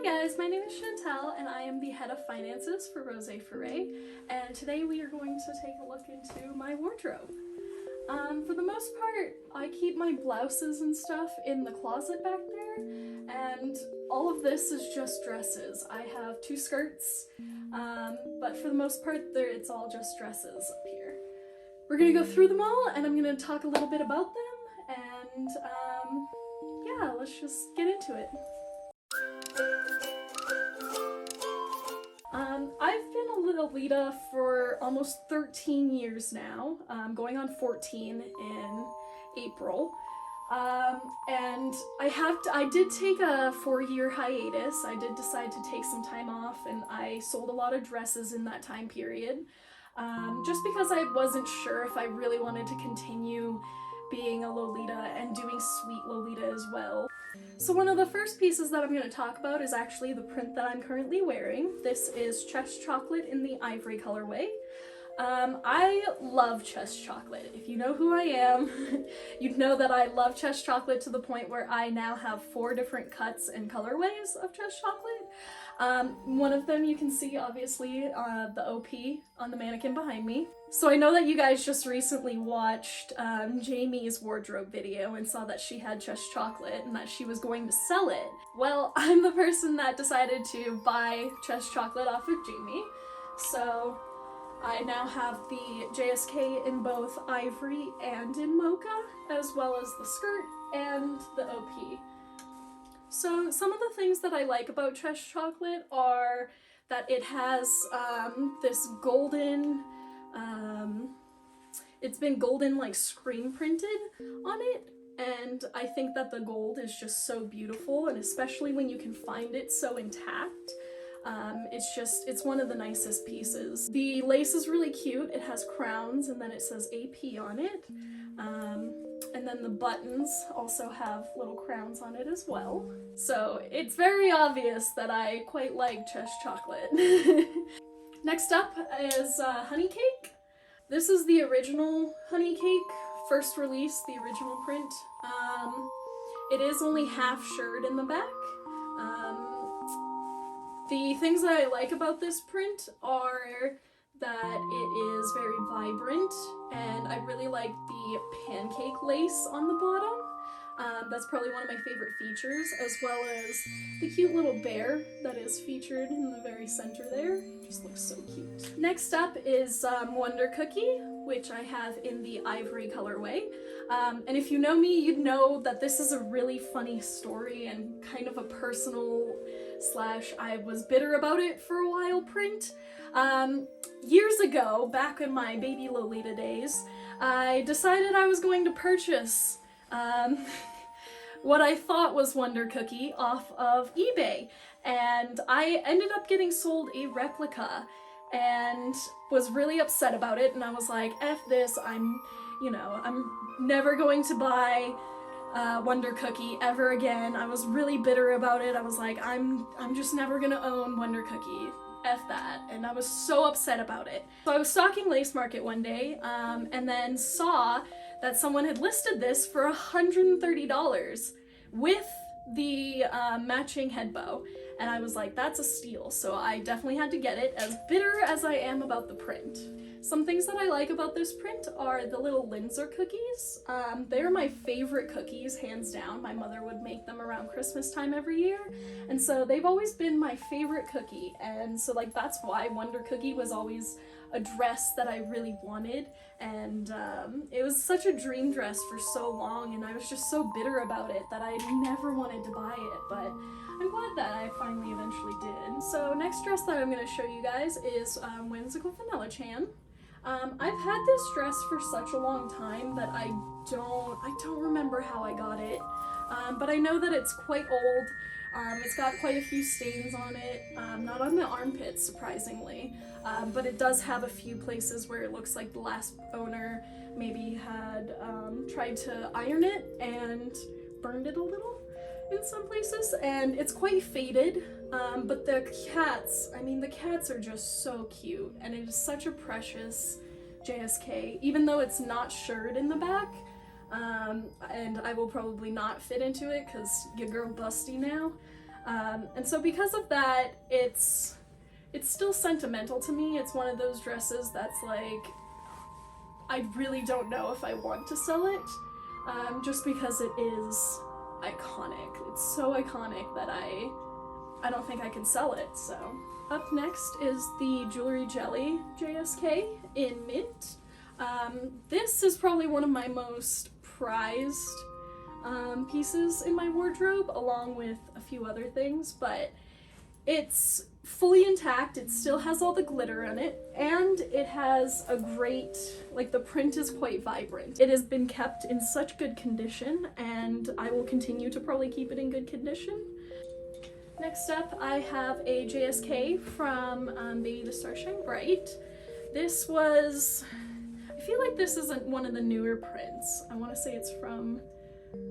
guys, my name is Chantel and I am the head of finances for Rosé Forêt, and today we are going to take a look into my wardrobe. For the most part, I keep my blouses and stuff in the closet back there, and all of this is just dresses. I have 2 skirts, but for the most part it's all just dresses up here. We're gonna go through them all and I'm gonna talk a little bit about them, and yeah, let's just get into it. I've been a lolita for almost 13 years now, going on 14 in April. And I did take a 4-year hiatus. I did decide to take some time off, and I sold a lot of dresses in that time period, just because I wasn't sure if I really wanted to continue being a lolita and doing sweet lolita as well. So one of the first pieces that I'm going to talk about is actually the print that I'm currently wearing. This is Chess Chocolate in the ivory colorway. I love Chess Chocolate. If you know who I am, you'd know that I love Chess Chocolate to the point where I now have 4 different cuts and colorways of Chess Chocolate. One of them you can see, obviously, the OP on the mannequin behind me. So I know that you guys just recently watched Jamie's wardrobe video and saw that she had Chess Chocolate and that she was going to sell it. Well, I'm the person that decided to buy Chess Chocolate off of Jamie. So I now have the JSK in both ivory and in mocha, as well as the skirt and the OP. So some of the things that I like about Chess Chocolate are that it has this golden, it's been golden like screen printed on it, and I think that the gold is just so beautiful, and especially when you can find it so intact. It's one of the nicest pieces. The lace is really cute. It has crowns and then it says AP on it. And then the buttons also have little crowns on it as well. So it's very obvious that I quite like Chess Chocolate. Next up is Honey Cake. This is the original Honey Cake, first release, the original print. It is only half shirred in the back. The things that I like about this print are that it is very vibrant, and I really like the pancake lace on the bottom. That's probably one of my favorite features, as well as the cute little bear that is featured in the very center there. Just looks so cute. Next up is Wonder Cookie, which I have in the ivory colorway. And if you know me, you'd know that this is a really funny story and kind of a personal / I was bitter about it for a while print. Years ago, back in my baby Lolita days, I decided I was going to purchase what I thought was Wonder Cookie off of eBay, and I ended up getting sold a replica and was really upset about it, and I was like, F this, I'm never going to buy Wonder Cookie ever again. I was really bitter about it. I was like, I'm just never gonna own Wonder Cookie. F that. And I was so upset about it. So I was stalking Lace Market one day, and then saw that someone had listed this for $130 with the matching head bow. And I was like, that's a steal. So I definitely had to get it, as bitter as I am about the print. Some things that I like about this print are the little Linzer cookies. They're my favorite cookies, hands down. My mother would make them around Christmas time every year, and so they've always been my favorite cookie, and so like that's why Wonder Cookie was always a dress that I really wanted, and it was such a dream dress for so long, and I was just so bitter about it that I never wanted to buy it, but I'm glad that I finally eventually did. So next dress that I'm going to show you guys is Whimsical Vanilla Chan. I've had this dress for such a long time that I don't remember how I got it, but I know that it's quite old. It's got quite a few stains on it, not on the armpits, surprisingly, but it does have a few places where it looks like the last owner maybe had tried to iron it and burned it a little in some places, and it's quite faded, but the cats are just so cute, and it is such a precious JSK, even though it's not shirred in the back, and I will probably not fit into it because your girl busty now. And so because of that, it's still sentimental to me. It's one of those dresses that's like, I really don't know if I want to sell it, just because it is iconic. It's so iconic that I don't think I can sell it, so. Up next is the Jewelry Jelly JSK in mint. This is probably one of my most prized pieces in my wardrobe, along with a few other things, but it's fully intact. It still has all the glitter on it, and it has a great, like, the print is quite vibrant. It has been kept in such good condition, and I will continue to probably keep it in good condition. Next up, I have a JSK from Baby the Star Shine Bright. This was, I feel like this isn't one of the newer prints. I want to say it's from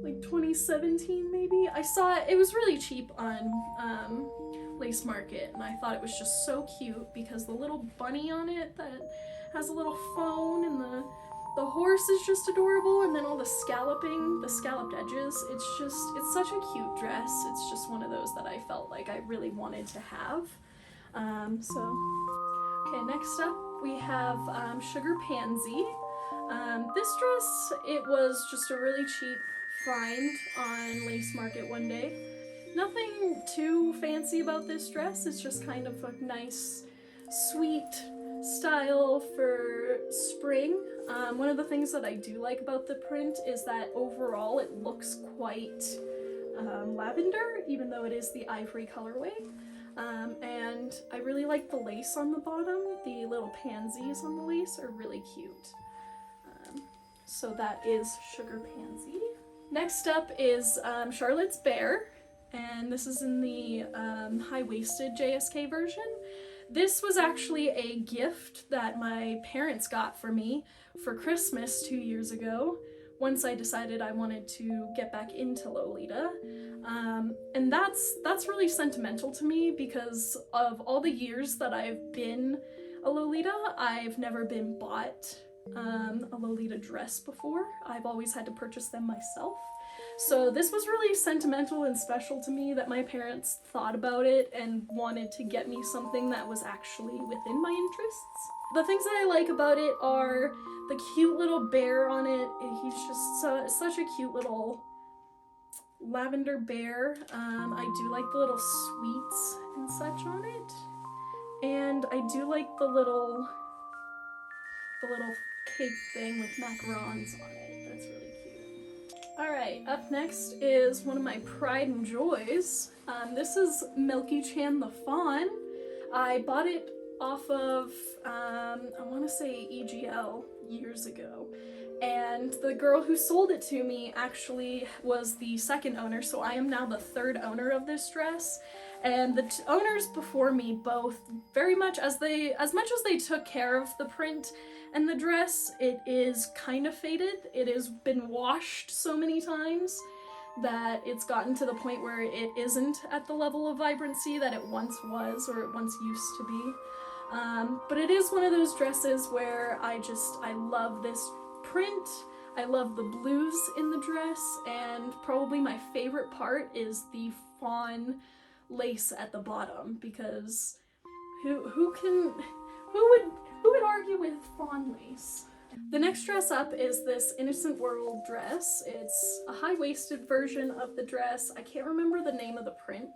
like 2017 maybe. I saw it, it was really cheap on Lace Market, and I thought it was just so cute because the little bunny on it that has a little phone, and the horse is just adorable, and then all the scalloped edges. It's such a cute dress. It's just one of those that I felt like I really wanted to have. Okay, next up we have Sugar Pansy. This dress, it was just a really cheap find on Lace Market one day. Nothing too fancy about this dress. It's just kind of a nice, sweet style for spring. One of the things that I do like about the print is that overall it looks quite lavender, even though it is the ivory colorway. And I really like the lace on the bottom. The little pansies on the lace are really cute. So that is Sugar Pansy. Next up is Charlotte's Bear, and this is in the high-waisted JSK version. This was actually a gift that my parents got for me for Christmas 2 years ago, once I decided I wanted to get back into Lolita. And that's really sentimental to me because of all the years that I've been a Lolita, I've never been bought a Lolita dress before. I've always had to purchase them myself. So this was really sentimental and special to me that my parents thought about it and wanted to get me something that was actually within my interests. The things that I like about it are the cute little bear on it. He's just such a cute little lavender bear. I do like the little sweets and such on it. And I do like the little cake thing with macarons on it. That's really cute. Alright, up next is one of my pride and joys. This is Milky Chan the Fawn. I bought it off of, I want to say EGL years ago. And the girl who sold it to me actually was the second owner, so I am now the third owner of this dress. And the owners before me both very much, as much as they took care of the print and the dress, it is kind of faded. It has been washed so many times that it's gotten to the point where it isn't at the level of vibrancy that it once was, or it once used to be. But it is one of those dresses where I love this print. I love the blues in the dress, and probably my favorite part is the fawn lace at the bottom, because who would argue with fawn lace? The next dress up is this Innocent World dress. It's a high-waisted version of the dress. I can't remember the name of the print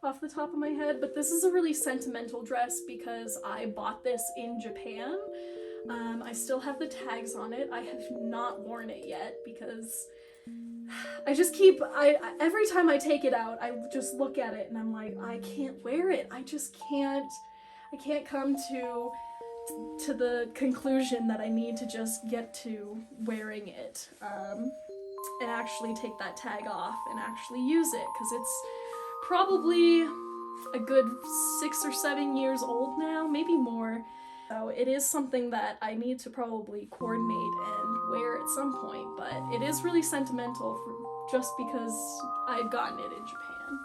off the top of my head, but this is a really sentimental dress because I bought this in Japan. I still have the tags on it. I have not worn it yet because every time I take it out, I just look at it and I'm like, I can't wear it. I can't come to the conclusion that I need to just get to wearing it and actually take that tag off and actually use it, because it's probably a good 6 or 7 years old now, maybe more. So it is something that I need to probably coordinate and wear at some point, but it is really sentimental just because I had gotten it in Japan.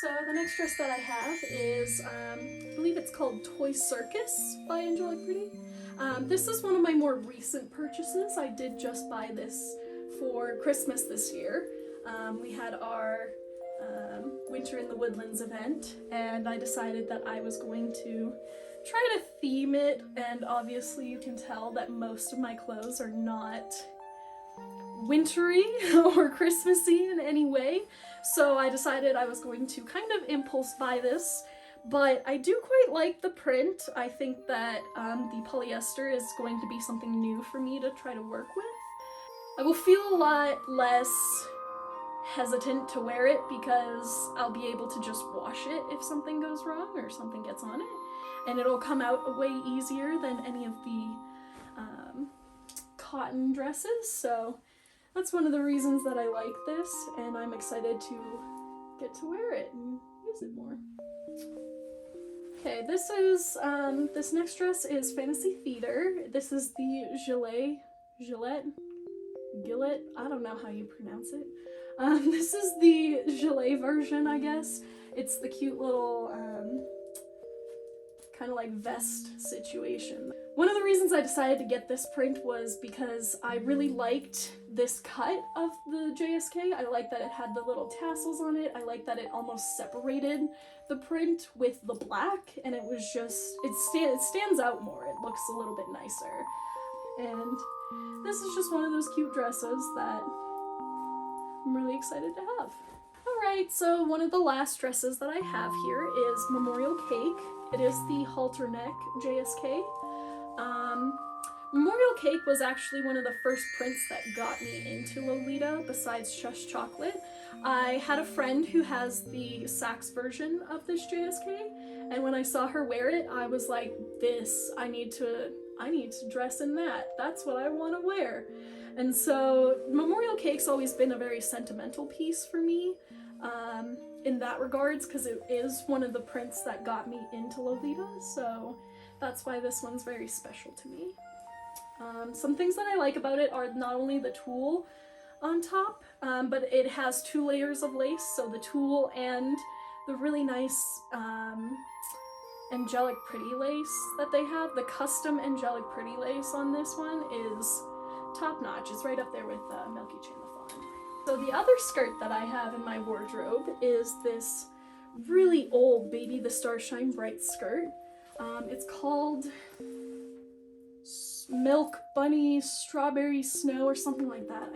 So the next dress that I have is, I believe it's called Toy Circus by Angelic Pretty. This is one of my more recent purchases. I did just buy this for Christmas this year. We had our Winter in the Woodlands event, and I decided that I was going to try to theme it, and obviously you can tell that most of my clothes are not wintry or Christmassy in any way, so I decided I was going to kind of impulse buy this, but I do quite like the print. I think that the polyester is going to be something new for me to try to work with. I will feel a lot less hesitant to wear it because I'll be able to just wash it if something goes wrong or something gets on it, and it'll come out way easier than any of the cotton dresses, so that's one of the reasons that I like this, and I'm excited to get to wear it and use it more. Okay, this is, this next dress is Fantasy Theater. This is the Gillette, I don't know how you pronounce it. This is the gilet version, I guess. It's the cute little, kind of like vest situation. One of the reasons I decided to get this print was because I really liked this cut of the JSK. I like that it had the little tassels on it. I like that it almost separated the print with the black, and it was just, it stands out more. It looks a little bit nicer. And this is just one of those cute dresses that I'm really excited to have. Alright, so one of the last dresses that I have here is Memorial Cake. It is the halter neck JSK. Memorial Cake was actually one of the first prints that got me into Lolita besides Chush Chocolate. I had a friend who has the Saks version of this JSK, and when I saw her wear it, I was like, I need to dress in that. That's what I want to wear. And so Memorial Cake's always been a very sentimental piece for me in that regards, because it is one of the prints that got me into Lolita, so that's why this one's very special to me. Some things that I like about it are not only the tulle on top, but it has 2 layers of lace, so the tulle and the really nice angelic pretty lace that they have. The custom angelic pretty lace on this one is top notch. It's right up there with Milky Chandelier. So the other skirt that I have in my wardrobe is this really old Baby the Starshine Bright skirt. It's called Milk Bunny Strawberry Snow or something like that.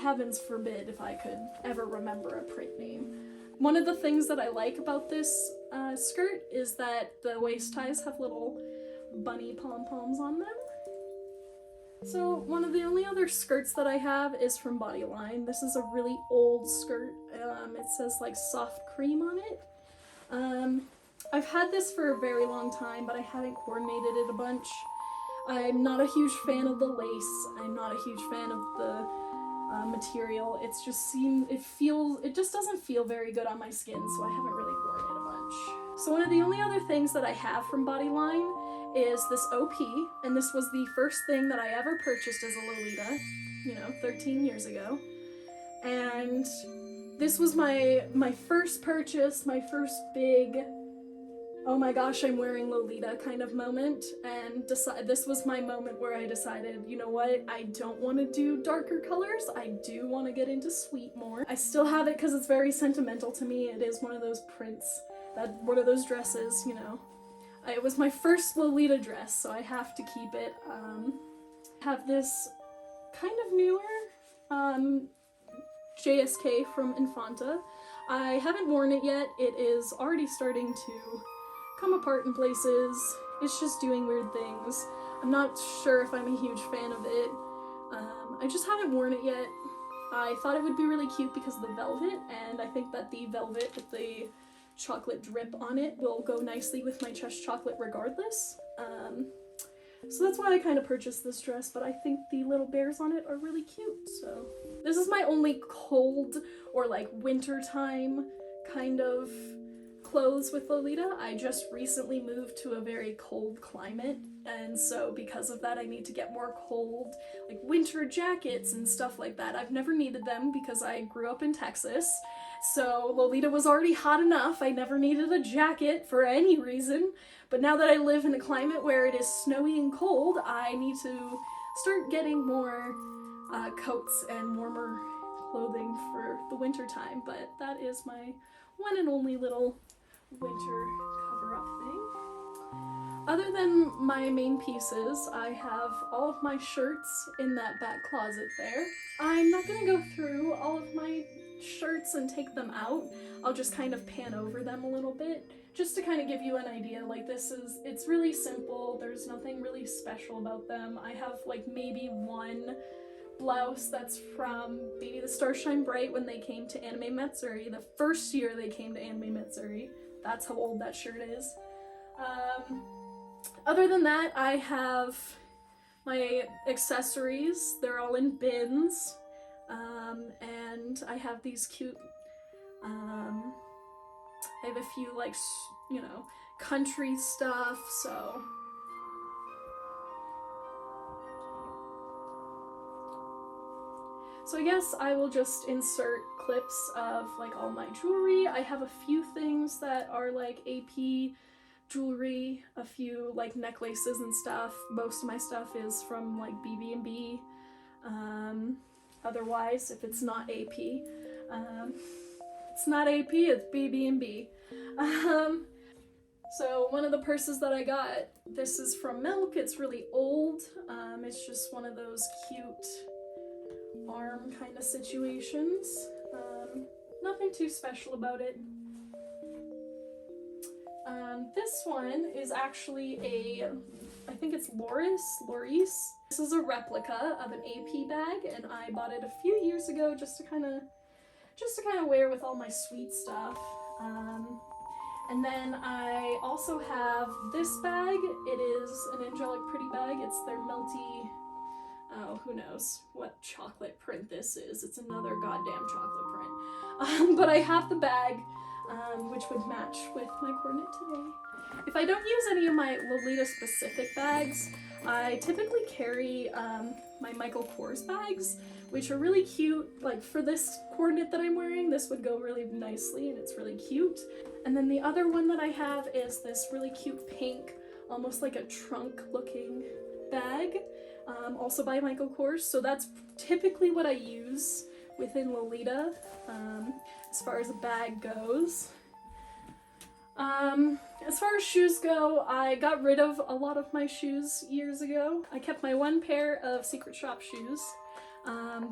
Heavens forbid if I could ever remember a print name. One of the things that I like about this skirt is that the waist ties have little bunny pom-poms on them. So one of the only other skirts that I have is from Bodyline. This is a really old skirt. It says like soft cream on it. I've had this for a very long time, but I haven't coordinated it a bunch. I'm not a huge fan of the lace. I'm not a huge fan of the material. It just doesn't feel very good on my skin, so I haven't really worn it a bunch. So one of the only other things that I have from Bodyline is this OP, and this was the first thing that I ever purchased as a Lolita, 13 years ago. And this was my first purchase, my first big, oh my gosh, I'm wearing Lolita kind of moment, and this was my moment where I decided, you know what, I don't want to do darker colors, I do want to get into sweet more. I still have it because it's very sentimental to me. It is one of those prints, one of those dresses, it was my first Lolita dress, so I have to keep it. Have this kind of newer JSK from Infanta. I haven't worn it yet. It is already starting to come apart in places. It's just doing weird things. I'm not sure if I'm a huge fan of it. I just haven't worn it yet. I thought it would be really cute because of the velvet, and I think that the velvet with the chocolate drip on it will go nicely with my Chush Chocolate regardless. So that's why I kind of purchased this dress, but I think the little bears on it are really cute, so. This is my only cold or like winter time kind of clothes with Lolita. I just recently moved to a very cold climate, and so because of that I need to get more cold, like winter jackets and stuff like that. I've never needed them because I grew up in Texas, so Lolita was already hot enough. I never needed a jacket for any reason, but now that I live in a climate where it is snowy and cold, I need to start getting more coats and warmer clothing for the winter time, but that is my one and only little winter cover-up thing. Other than my main pieces, I have all of my shirts in that back closet there. I'm not gonna go through all of my shirts and take them out. I'll just kind of pan over them a little bit, just to kind of give you an idea. Like, it's really simple. There's nothing really special about them. I have like maybe one blouse that's from Baby the Stars Shine Bright when they came to Anime Matsuri, the first year they came to Anime Matsuri. That's how old that shirt is. Other than that, I have my accessories. They're all in bins. And I have these cute, I have a few, like, you know, country stuff, so. So I guess I will just insert clips of, like, all my jewelry. I have a few things that are, like, AP jewelry, a few, like, necklaces and stuff. Most of my stuff is from, like, BB&B. Otherwise, if it's not AP, it's not AP, it's BB&B. So one of the purses that I got, this is from Milk. It's really old. It's just one of those cute arm kind of situations. Nothing too special about it. This one is actually I think it's Loris. This is a replica of an AP bag, and I bought it a few years ago just to kind of wear with all my sweet stuff. And then I also have this bag. It is an Angelic Pretty bag. It's their melty, oh, who knows what chocolate print this is. It's another goddamn chocolate print. But I have the bag, which would match with my coordinate today. If I don't use any of my Lolita specific bags, I typically carry my Michael Kors bags, which are really cute. Like, for this coordinate that I'm wearing, this would go really nicely, and it's really cute. And then the other one that I have is this really cute pink, almost like a trunk looking bag, also by Michael Kors. So that's typically what I use within Lolita, as far as a bag goes. As far as shoes go, I got rid of a lot of my shoes years ago. I kept my one pair of Secret Shop shoes.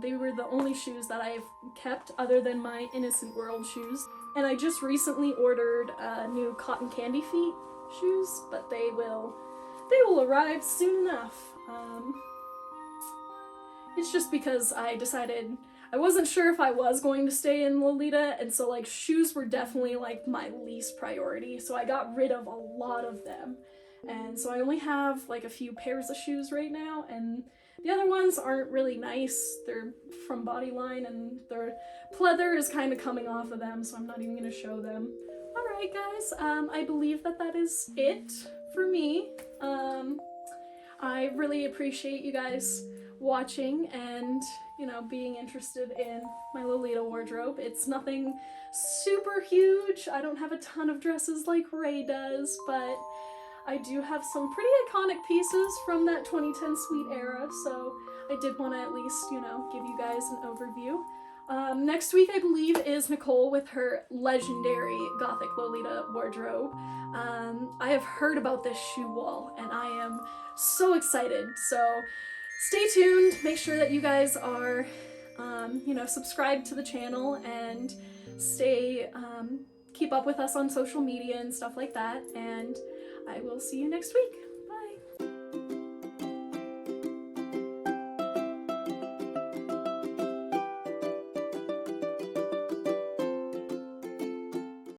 They were the only shoes that I've kept other than my Innocent World shoes. And I just recently ordered new Cotton Candy Feet shoes, but they will arrive soon enough. It's just because I decided I wasn't sure if I was going to stay in Lolita, and so, like, shoes were definitely, like, my least priority, so I got rid of a lot of them. And so I only have, like, a few pairs of shoes right now, and the other ones aren't really nice. They're from Bodyline, and their pleather is kind of coming off of them, so I'm not even going to show them. Alright, guys, I believe that is it for me. I really appreciate you guys watching and, you know, being interested in my Lolita wardrobe. It's nothing super huge. I don't have a ton of dresses like Ray does, but I do have some pretty iconic pieces from that 2010 Sweet era, so I did want to at least, you know, give you guys an overview. Next week, I believe, is Nicole with her legendary Gothic Lolita wardrobe. I have heard about this shoe wall, and I am so excited, so stay tuned. Make sure that you guys are, you know, subscribed to the channel and keep up with us on social media and stuff like that, and I will see you next week.